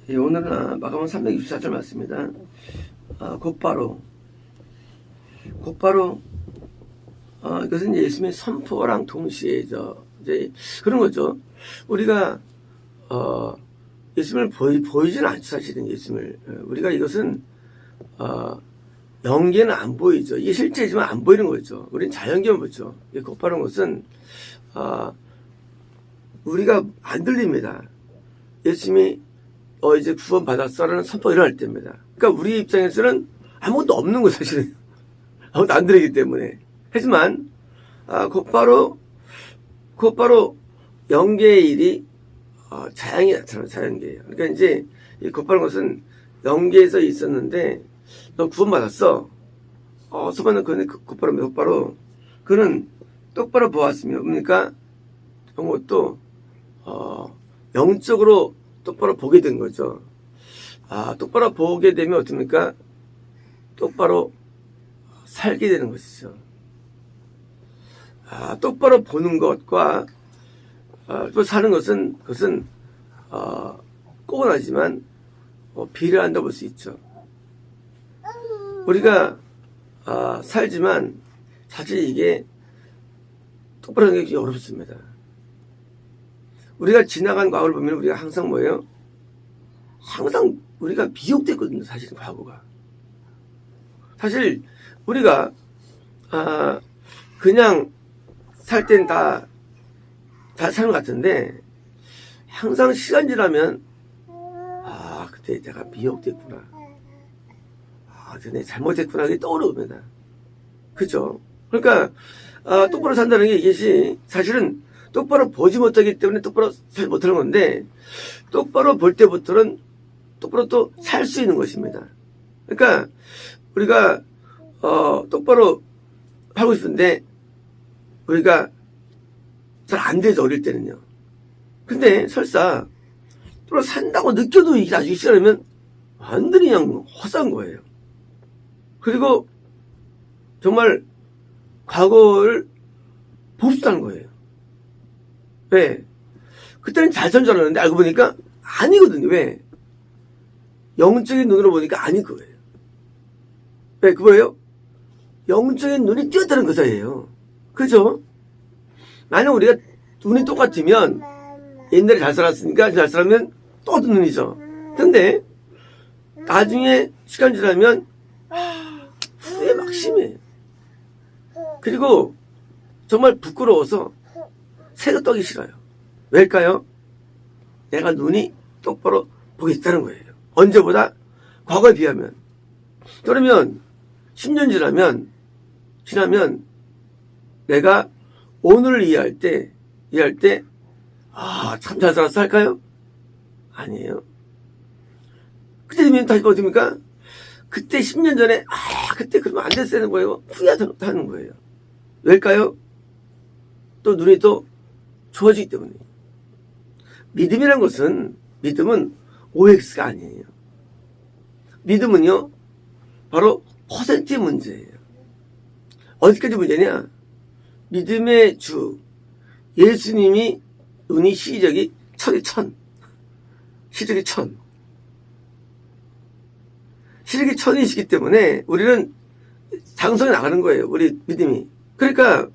예, 오늘은 마가복음 364절 맞습니다. 곧바로 이것은 예수님의 선포랑 동시에 이제 그런 거죠. 우리가 예수님을 보이지는 않죠. 사실은 예수님을 우리가 이것은 영계는 안 보이죠. 이게 실제지만 안 보이는 거죠. 우리는 자연계만 보죠. 곧바른 것은 우리가 안 들립니다. 예수님이 이제 구원받았어라는 선포가 일어날 때입니다. 그러니까 우리 입장에서는 아무것도 없는 거예요, 사실은. 아무것도 안 들리기 때문에. 하지만 곧바로 영계의 일이 자연이 나타나는 자연계예요. 그러니까 이제 이 곧바른 것은 영계에서 있었는데 너 구원받았어. 소반은 곧바로 그는 똑바로 보았으며 뭡니까? 그런 것도 영적으로 똑바로 보게 된 거죠. 똑바로 보게 되면 어떻습니까? 똑바로 살게 되는 것이죠. 똑바로 보는 것과 또 사는 것은 그것은 꼭은 하지만 비례한다 볼 수 있죠. 우리가 살지만 사실 이게 똑바로 하는 게 어렵습니다. 우리가 지나간 과거를 보면 우리가 항상 뭐예요? 항상 우리가 미혹됐거든요. 사실은 과거가. 사실 우리가 그냥 살 땐 다 잘 사는 것 같은데 항상 시간 지나면 그때 내가 미혹됐구나. 그때 내가 잘못했구나. 그게 떠오릅니다. 그죠? 그러니까 똑바로 산다는 게 이것이 사실은 똑바로 보지 못하기 때문에 똑바로 살지 못하는 건데 똑바로 볼 때부터는 똑바로 또 살 수 있는 것입니다. 그러니까 우리가 똑바로 하고 싶은데 우리가 잘 안 되죠. 어릴 때는요. 근데 설사 똑바로 산다고 느껴도 이게 나중에 시작하면 완전히 그냥 허사한 거예요. 그리고 정말 과거를 봅시다 하는 거예요. 왜? 그때는 잘 산 줄 알았는데 알고 보니까 아니거든요. 왜? 영적인 눈으로 보니까 아닌 거예요. 왜? 그거예요? 영적인 눈이 띄었다는 것이에요. 그죠? 만약 우리가 눈이 똑같으면 옛날에 잘 살았으니까 잘 살면 똑같은 눈이죠. 근데 나중에 시간 지나면 후회 막 심해요. 그리고 정말 부끄러워서 새가 떠기 싫어요. 왜일까요? 내가 눈이 똑바로 보겠다는 거예요. 언제보다 과거에 비하면. 그러면 10년 지나면 내가 오늘을 이해할 때 참 잘 살았어 할까요? 아니에요. 그때 되면 다시 어떻습니까? 그때 10년 전에 그때 그러면 안 됐다는 거예요. 후회하는 거예요. 왜일까요? 또 눈이 또 좋아지기 때문에. 믿음이란 것은 믿음은 OX가 아니에요. 믿음은요 바로 퍼센트의 문제예요. 어디까지 문제냐? 믿음의 주 예수님이 눈이 시력이 1000. 시력이 1000. 시력이 1000이시기 때문에 우리는 장성에 나가는 거예요. 우리 믿음이. 그러니까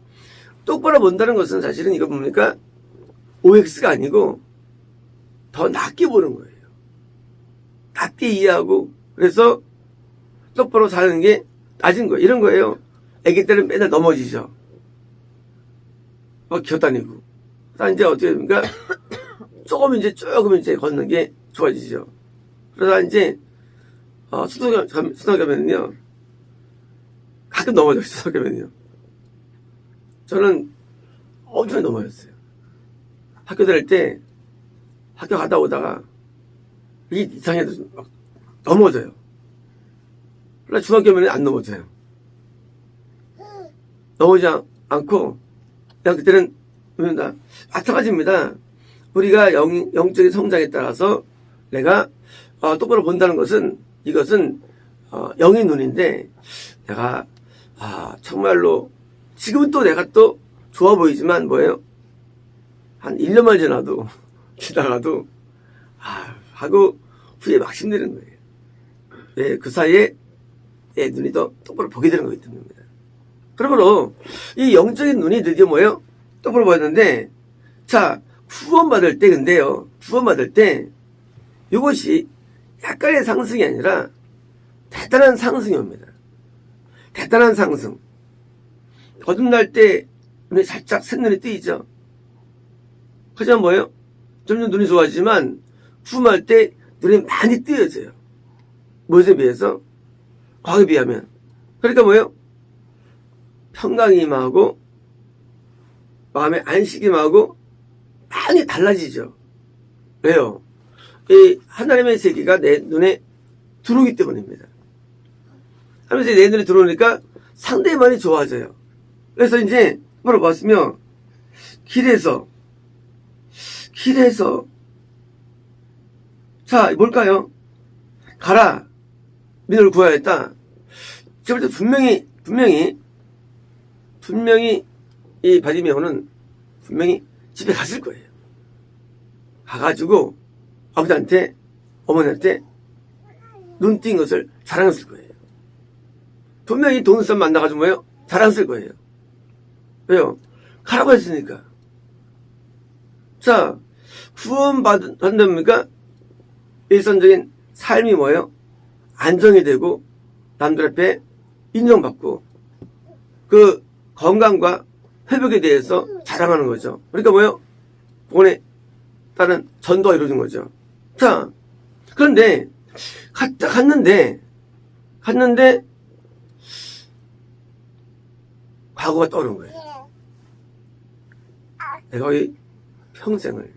똑바로 본다는 것은 사실은 이거 뭡니까? OX가 아니고 더 낮게 보는 거예요. 낮게 이해하고 그래서 똑바로 사는 게 낮은 거예요. 이런 거예요. 애기 때는 맨날 넘어지죠. 막 기어다니고. 이제 어떻게 됩니까? 조금 이제 걷는 게 좋아지죠. 그러다 이제 수도 가면요 가끔 넘어져요. 수도 가면요. 저는 엄청 넘어졌어요. 학교 다닐 때 학교 가다 오다가 이게 이상해도 막 넘어져요. 그러나 중학교면 안 넘어져요. 넘어지지 않고 그냥 그때는 마찬가지입니다. 우리가 영적인 성장에 따라서 내가 똑바로 본다는 것은 이것은 영의 눈인데 내가 정말로 지금은 또 내가 또 좋아 보이지만 뭐예요? 한 1년만 지나가도 하고 후에 막심되는 거예요. 예, 그 사이에 예, 눈이 더 똑바로 보게 되는 거기 때문입니다. 그러므로 이 영적인 눈이 드디어 뭐예요? 똑바로 보였는데, 자, 구원받을 때 근데요, 구원받을 때 이것이 약간의 상승이 아니라 대단한 상승이 옵니다. 대단한 상승. 거듭날 때 눈이 살짝 쇳눈이 뜨이죠. 하지만 뭐예요? 점점 눈이 좋아지지만 구음할 때 눈이 많이 뜨여져요. 무엇에 비해서? 과거에 비하면. 그러니까 뭐예요? 평강이 임하고 마음의 안식이 임하고 많이 달라지죠. 왜요? 이 하나님의 세계가 내 눈에 들어오기 때문입니다. 하면서 내 눈에 들어오니까 상당히 많이 좋아져요. 그래서 이제 바로 봤으면 길에서 자 뭘까요? 가라 민을 구하였다. 제가 볼 때 분명히 이 바디메오는 분명히 집에 갔을 거예요. 가가지고 아버지한테 어머니한테 눈 띈 것을 자랑했을 거예요. 분명히 돈 사람 만나가지고 뭐예요? 자랑했을 거예요. 왜요? 가라고 했으니까. 자, 구원받는답니까? 일선적인 삶이 뭐예요? 안정이 되고 남들 앞에 인정받고 그 건강과 회복에 대해서 자랑하는 거죠. 그러니까 뭐예요? 그거에 따른 전도가 이루어진 거죠. 자, 그런데 갔는데 과거가 떠오른 거예요. 내가 이 평생을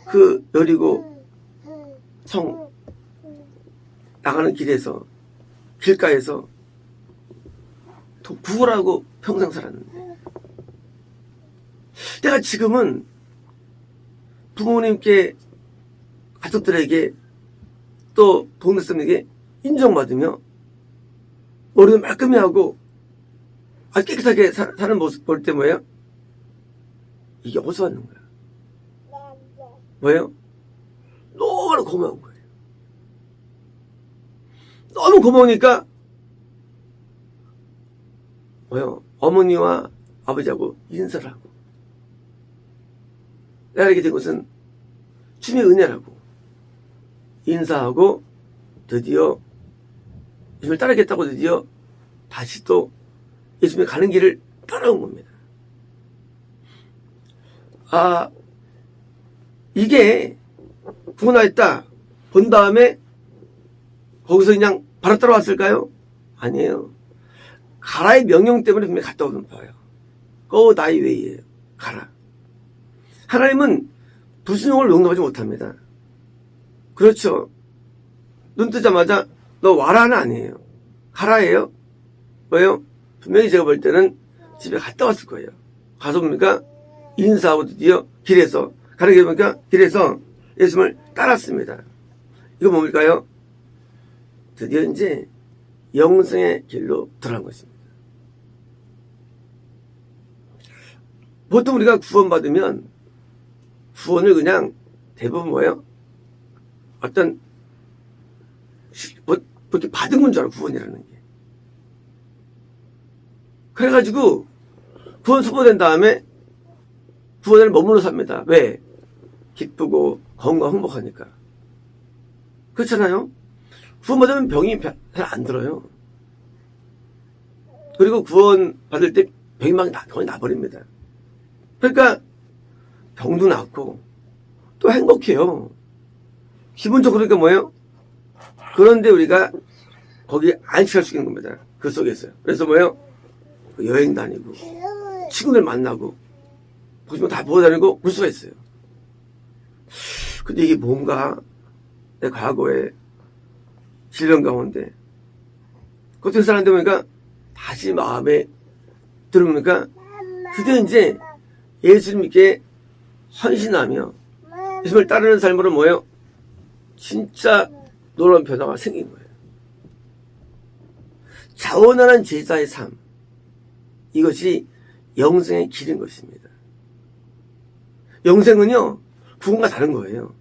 그 여리고 성 나가는 길에서 길가에서 구걸하고 평생 살았는데 내가 지금은 부모님께 가족들에게 또 동네 사람에게 인정받으며 머리도 말끔히 하고 아주 깨끗하게 사는 모습 볼 때 뭐예요? 이게 어디서 왔는 거야? 뭐예요? 너무 고마운 거예요. 너무 고마우니까 뭐예요? 어머니와 아버지하고 인사를 하고 내가 알게 된 것은 주님의 은혜라고 인사하고 드디어 예수님을 따르겠다고 드디어 다시 또 예수님이 가는 길을 따라온 겁니다. 아, 이게 구원하였다 본 다음에 거기서 그냥 바로 따라왔을까요? 아니에요. 가라의 명령 때문에 분명히 갔다 오는 거예요. Go thy way예요. 가라. 하나님은 불순종을 용납하지 못합니다. 그렇죠. 눈 뜨자마자 너 와라는 아니에요. 가라예요. 왜요? 분명히 제가 볼 때는 집에 갔다 왔을 거예요. 가서 뭡니까? 인사하고 드디어 길에서 가는 게 보니까 길에서 예수님을 따랐습니다. 이거 뭡니까요? 드디어 이제 영생의 길로 들어간 것입니다. 보통 우리가 구원받으면 구원을 그냥 대부분 뭐예요? 어떤 뭐 이렇게 받은 건 줄 알아 구원이라는 게. 그래가지고 구원 선포된 다음에 구원을 머물러 삽니다. 왜? 기쁘고 건강 행복하니까. 그렇잖아요? 구원받으면 병이 잘 안 들어요. 그리고 구원 받을 때 병이 병이 나버립니다. 그러니까 병도 낫고 또 행복해요. 기본적으로 그러니까 뭐예요? 그런데 우리가 거기에 안식할 수 있는 겁니다. 그 속에서요. 그래서 뭐예요? 여행 다니고 친구들 만나고 보시면 다 보고 다니고 그럴 수가 있어요. 근데 이게 뭔가 내 과거에 질병 가운데 그것도 사람들 보니까 다시 마음에 들으니까 드디어 이제 예수님께 헌신하며 예수님을 따르는 삶으로 뭐예요? 진짜 놀라운 변화가 생긴 거예요. 자원하는 제자의 삶, 이것이 영생의 길인 것입니다. 영생은요 구원과 다른 거예요.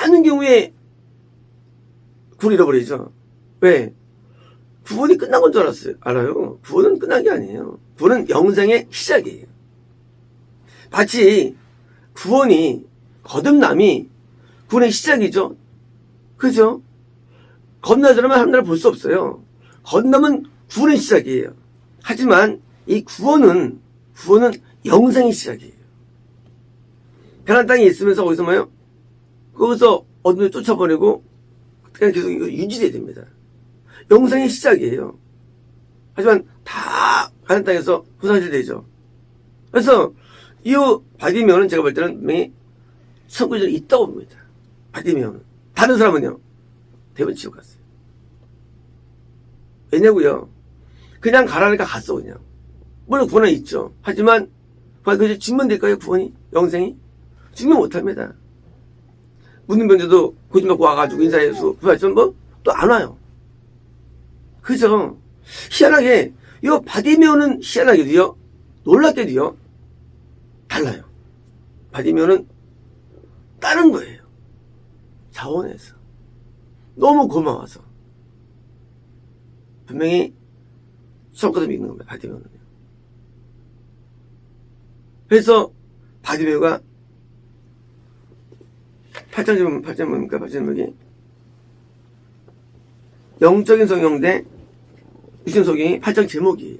많은 경우에 구원을 잃어버리죠. 왜? 구원이 끝난 건 줄 알아요. 구원은 끝난 게 아니에요. 구원은 영생의 시작이에요. 마치 구원이, 거듭남이 구원의 시작이죠. 그죠? 건너자라면 하나님을 볼 수 없어요. 건너면 구원의 시작이에요. 하지만 이 구원은 영생의 시작이에요. 가나안 땅에 있으면서 거기서 뭐요? 거기서 어둠에 쫓아보내고 그냥 계속 유지돼야 됩니다. 영생의 시작이에요. 하지만 다 가나안 땅에서 부사질되죠. 그래서 이 바디메오는 제가 볼 때는 분명히 천국에 있다고 봅니다. 바디메오는. 다른 사람은요, 대부분 지옥 갔어요. 왜냐고요? 그냥 가라니까 갔어, 그냥. 물론 구원은 있죠. 하지만 그것이 증명될까요, 구원이? 영생이? 증명 못합니다. 문둥병자도 고침받고 와가지고 인사해서 구하지만 뭐 또 안 와요. 그죠? 희한하게 이 바디메오는 희한하게도요, 놀랍게도요, 달라요. 바디메오는 다른 거예요. 자원해서. 너무 고마워서. 분명히 수업가도 믿는 겁니다. 바디메오는요. 그래서 바디메오가 8장 뭡니까? 8장 제목이 영적인 성경 대 육신 성경이 8장 제목이에요.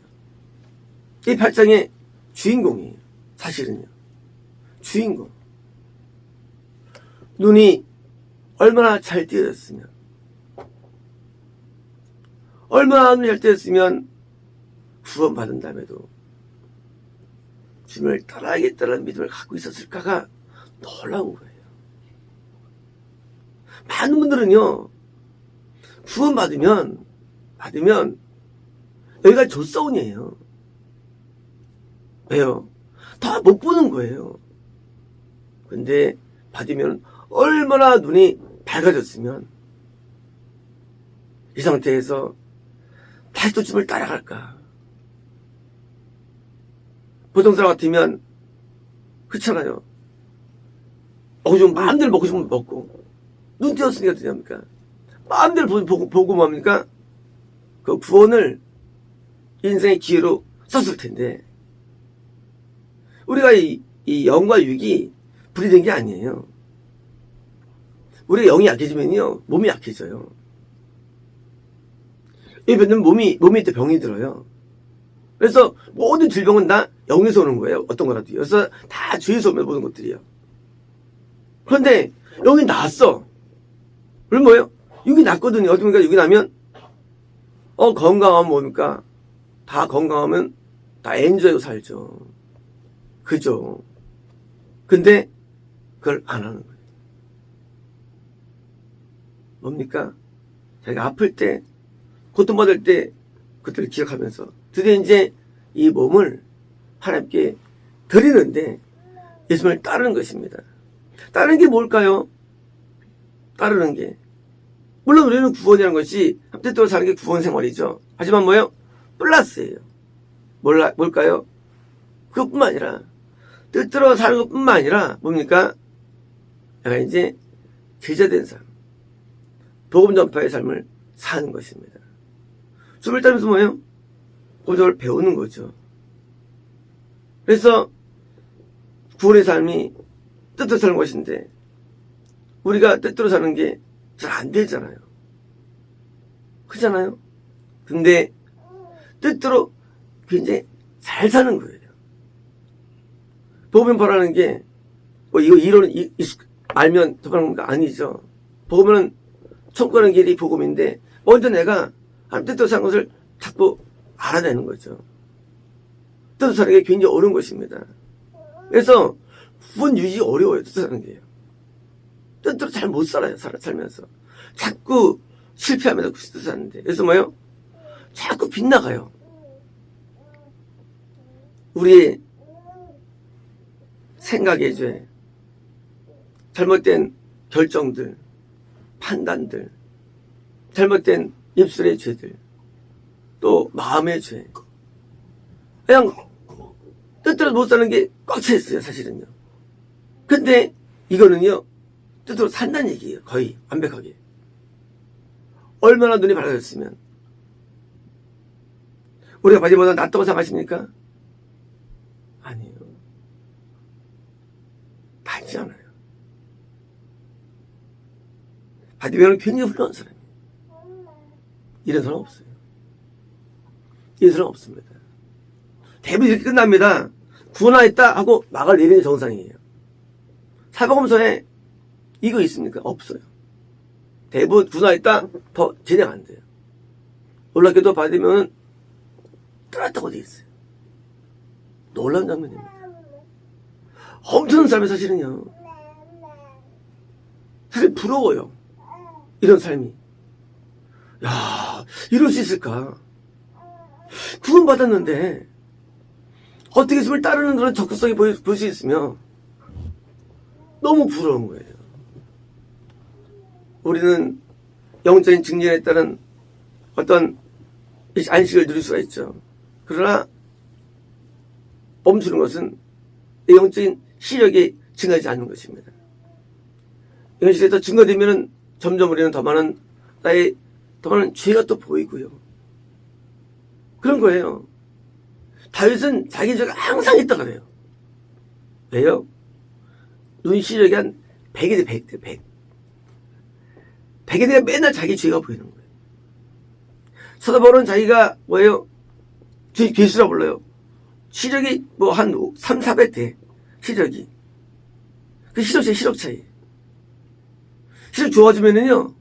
이 8장의 주인공이에요. 사실은요. 주인공. 눈이 얼마나 잘 띄어졌으면, 얼마나 눈이 잘 띄어졌으면 구원받은 다음에도 주님을 따라야겠다는 믿음을 갖고 있었을까가 놀라운 거예요. 많은 분들은요, 구원받으면 여기가 조사원이에요. 왜요? 다 못 보는 거예요. 근데 받으면 얼마나 눈이 밝아졌으면 이 상태에서 다시 또 주님을 따라갈까? 보통 사람 같으면 그렇잖아요. 마음대로 먹고 싶으면 먹고, 눈 띄었으니까 어떻게 합니까? 마음대로 보고 뭡니까? 그 구원을 인생의 기회로 썼을 텐데, 우리가 이 영과 육이 분리된 게 아니에요. 우리가 영이 약해지면요, 몸이 약해져요. 이 병은 몸이 때 병이 들어요. 그래서 모든 질병은 다 영에서 오는 거예요. 어떤 거라도요. 그래서 다 죄에서 오는 모든 것들이요. 그런데 영이 나았어. 그럼 뭐예요? 육이 났거든요. 어떻습니까? 육이 나면 건강하면 뭡니까? 다 건강하면 다 엔조이고 살죠. 그죠? 근데 그걸 안 하는 거예요. 뭡니까? 자기가 아플 때, 고통받을 때 그때를 기억하면서 드디어 이제 이 몸을 하나님께 드리는데 예수님을 따르는 것입니다. 따르는 게 뭘까요? 따르는 게, 물론 우리는 구원이라는 것이 뜻대로 사는 게 구원 생활이죠. 하지만 뭐예요? 플러스예요. 뭘까요? 그것뿐만 아니라, 뜻대로 사는 것뿐만 아니라 뭡니까? 내가 이제 제자된 삶, 복음 전파의 삶을 사는 것입니다. 주님을 따르면서 뭐예요? 복음을 배우는 거죠. 그래서 구원의 삶이 뜻대로 사는 것인데, 우리가 뜻대로 사는 게 잘 안 되잖아요. 그렇잖아요? 근데 뜻대로 굉장히 잘 사는 거예요. 복음 전파라는 게 이거 이론 알면 접하는 겁니까? 아니죠. 복음은 천국 가는 길이 복음인데, 먼저 내가 하나님 뜻대로 사는 것을 자꾸 알아내는 거죠. 뜻대로 사는 게 굉장히 어려운 것입니다. 그래서 구원 유지 어려워요. 뜻대로 사는 게요. 뜻대로 잘 못 살아요. 살면서 자꾸 실패하면서 뜻대로 사는데, 그래서 뭐예요? 자꾸 빗나가요. 우리의 생각의 죄, 잘못된 결정들, 판단들, 잘못된 입술의 죄들, 또 마음의 죄, 그냥 뜻대로 못 사는 게 꽉 차 있어요. 사실은요. 근데 이거는요, 뜻으로 산다는 얘기예요. 거의 완벽하게. 얼마나 눈이 밝아졌으면. 우리가 바디보다 낫다고 생각하십니까? 아니에요. 낫지 않아요. 바디메어는 굉장히 훌륭한 사람이에요. 이런 사람 없어요. 이런 사람 없습니다. 대부분 이렇게 끝납니다. 구원하였다 하고 막을 내리는 게 정상이에요. 사복음서에 이거 있습니까? 없어요. 대부분 구원하였다 더 진행 안 돼요. 놀랍게도 바디메어는 떠났다고 되어 있어요. 놀라운 장면입니다. 엄청난 삶이 사실은요. 사실 부러워요. 이런 삶이. 야, 이럴 수 있을까? 구원받았는데 어떻게 예수를 따르는 그런 적극성이 보일 수 있으며 너무 부러운 거예요. 우리는 영적인 증진에 따른 어떤 안식을 누릴 수가 있죠. 그러나 멈추는 것은 영적인 시력이 증가하지 않는 것입니다. 영적인 시력이 더 증가되면 점점 우리는 더 많은 죄가 또 보이고요. 그런 거예요. 다윗은 자기 죄가 항상 있다 그래요. 왜요? 눈 시력이 한 100이 돼, 100대, 100. 100이 되면 맨날 자기 죄가 보이는 거예요. 사도 바울은 자기가 뭐예요? 죄수라 불러요. 시력이 뭐 한 3, 400 돼. 시력이. 그 시력 차이. 시력 좋아지면은요,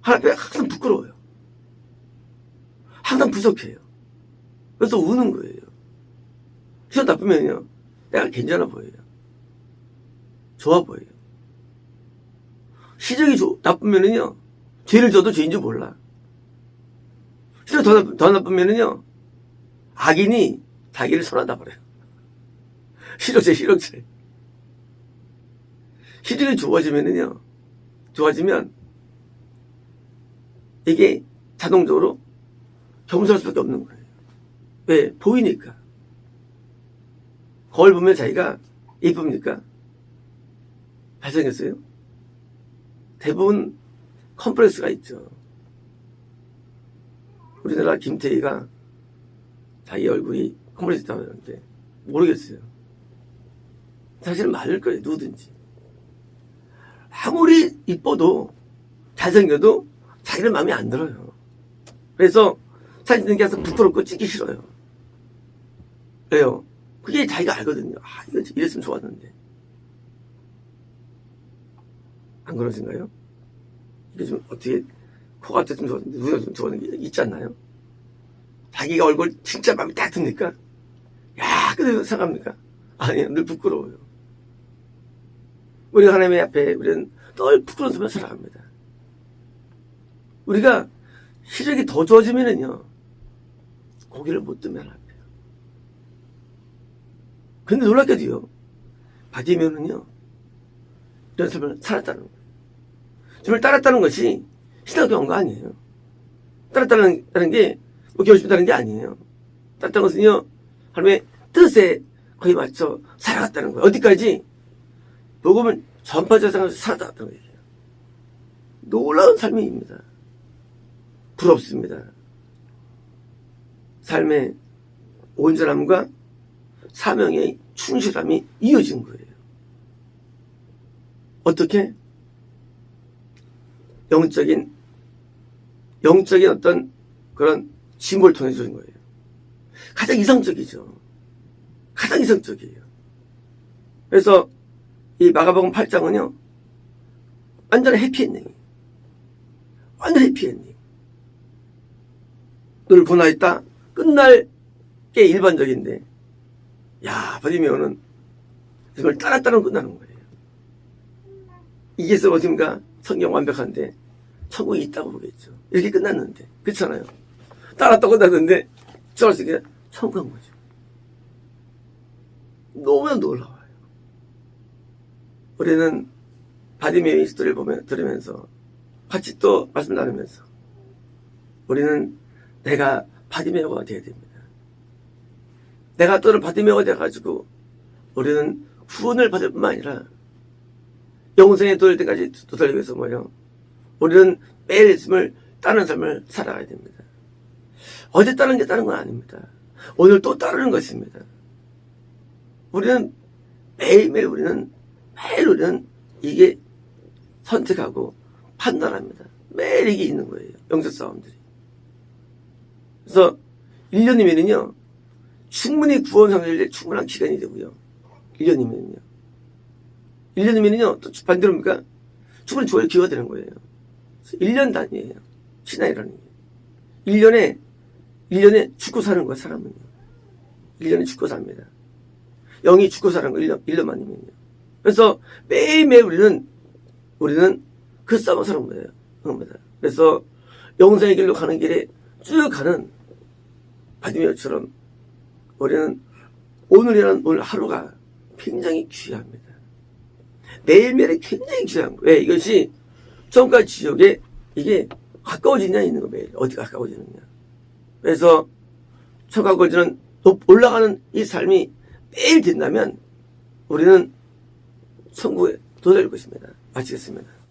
하나님께 항상 부끄러워요. 항상 부족해요. 그래서 우는 거예요. 시력 나쁘면요, 내가 괜찮아 보여요. 좋아 보여요. 시력이 나쁘면은요, 죄를 져도 죄인 줄 몰라. 시력 더 나쁘면은요, 악인이 자기를 선하다 그래요. 시력제. 시력이 좋아지면 이게 자동적으로 겸손할 수밖에 없는 거예요. 왜? 보이니까. 거울 보면 자기가 이쁩니까? 잘생겼어요? 대부분 컴플렉스가 있죠. 우리나라 김태희가 자기 얼굴이 컴플렉스 있다고 하는데 모르겠어요. 사실은 맞을 거예요. 누구든지. 아무리 이뻐도 잘생겨도 자기는 마음에 안 들어요. 그래서 사진 찍는 게 아서 부끄럽고 찍기 싫어요. 왜요? 그게 자기가 알거든요. 아, 이거 이랬으면 좋았는데. 안 그러신가요? 이게 좀 어떻게 코가 됐으면 좋았는데 누가 좀 좋았는 게 있지 않나요? 자기가 얼굴 진짜 마음에 딱 듭니까? 야, 그래서 생각합니까? 아니요, 늘 부끄러워요. 우리가 하나님의 앞에 우리는 늘 부끄러운 삶을 살아갑니다. 우리가 시력이 더 좋아지면은요, 고개를 못 들면 앞에요. 근데 놀랍게도요, 바디메어는요, 이런 삶을 살았다는 거예요. 주님을 따랐다는 것이 신학교 온 거 아니에요. 따랐다는 게 뭐 열심히 게 아니에요. 따랐다는 것은요, 하나님의 뜻에 거의 맞춰 살아갔다는 거예요. 어디까지? 복음을 전파자 생활에서 살아갔다는 거예요. 놀라운 삶입니다. 부럽습니다. 삶의 온전함과 사명의 충실함이 이어진 거예요. 어떻게? 영적인 어떤 그런 짐을 통해 주는 거예요. 가장 이상적이죠. 가장 이상적이에요. 그래서 이 마가복음 8장은요, 완전 해피엔딩이에요. 완전 해피엔딩. 너를 구원하였다. 끝날 게 일반적인데, 야, 바디메어는 이걸 따랐다는 끝나는 거예요. 이게 어딘가 성경 완벽한데 천국이 있다고 보겠죠. 이렇게 끝났는데, 그렇잖아요. 따랐다고 끝났는데 저럴 게 천국 간 거죠. 너무나 놀라워요. 우리는 바디메어의 스토리를 들으면서 같이 또 말씀 나누면서 우리는 내가 바디메어가 되어야 됩니다. 내가 또는 바디메어가 돼가지고 우리는 구원을 받을 뿐만 아니라 영생에 도달 때까지 도달하기 위해서 뭐예요? 우리는 매일 예수님을 따르는 삶을 살아가야 됩니다. 어제 따르는 게 따르는 건 아닙니다. 오늘 또 따르는 것입니다. 우리는 매일 우리는 이게 선택하고 판단합니다. 매일 이게 있는 거예요. 영적 싸움들이. 그래서 1년이면은요, 충분히 구원 상실될 충분한 기간이 되고요. 1년이면은요. 1년이면은요, 또 반대로 뭡니까? 충분히 조의 기회가 되는 거예요. 1년 단위예요. 신앙이라는 게. 1년에 죽고 사는 거야, 사람은요. 1년에 죽고 삽니다. 영이 죽고 사는 거 1년만이면요. 그래서 매일매일 우리는 그 싸움을 사는 거예요. 그래서 영생의 길로 가는 길에 쭉 가는 바디메오처럼 우리는 오늘 하루가 굉장히 귀합니다. 매일매일이 굉장히 귀한 거예요. 왜? 이것이 천국과 지옥에 이게 가까워지냐 있는 거 매일. 어디가 가까워지느냐. 그래서 천국과 지는 올라가는 이 삶이 매일 된다면 우리는 천국에 도달할 것입니다. 마치겠습니다.